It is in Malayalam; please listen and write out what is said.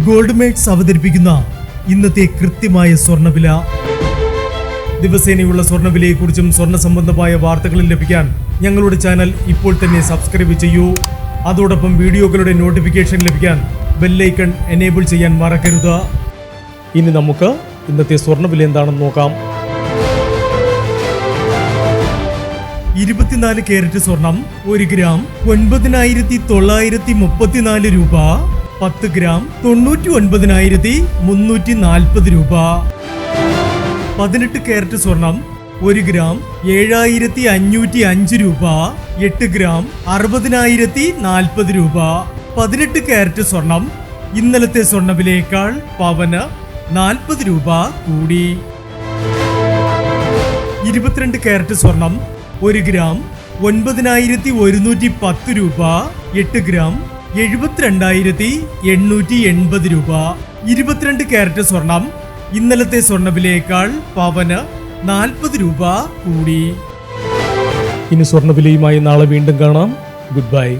ഗോൾഡ് മേക്സ് അവതരിപ്പിക്കുന്ന ഇന്നത്തെ കൃത്യമായ സ്വർണ്ണവില. ദിവസേനയുള്ള സ്വർണ്ണവിലയെക്കുറിച്ചും സ്വർണ്ണ സംബന്ധമായ വാർത്തകളും ലഭിക്കാൻ ഞങ്ങളുടെ ചാനൽ ഇപ്പോൾ തന്നെ സബ്സ്ക്രൈബ് ചെയ്യൂ. അതോടൊപ്പം വീഡിയോകളുടെ നോട്ടിഫിക്കേഷൻ ലഭിക്കാൻ ബെല്ലൈക്കൺ എനേബിൾ ചെയ്യാൻ മറക്കരുത്. ഇനി നമുക്ക് ഇന്നത്തെ സ്വർണ്ണവില എന്താണെന്ന് നോക്കാം. 24 കാരറ്റ് സ്വർണം 1 ഗ്രാം 9,934 രൂപ. 10 ഗ്രാം 99,340 രൂപ. 18 കാരറ്റ് സ്വർണം 1 ഗ്രാം 7,505 രൂപ. 8 ഗ്രാം 60,040 രൂപ. 18 കാരറ്റ് സ്വർണം ഇന്നലത്തെ സ്വർണ്ണവിലയേക്കാൾ പവന് 40 രൂപ കൂടി. 22 കാരറ്റ് സ്വർണം 1 ഗ്രാം 9,110 രൂപ. 8 ഗ്രാം 72,880 രൂപ. 22 കാരറ്റ് സ്വർണം ഇന്നലത്തെ സ്വർണ്ണവിലയേക്കാൾ പവന് 40 രൂപ കൂടി. ഇനി സ്വർണ്ണവിലയുമായി നാളെ വീണ്ടും കാണാം. Good bye.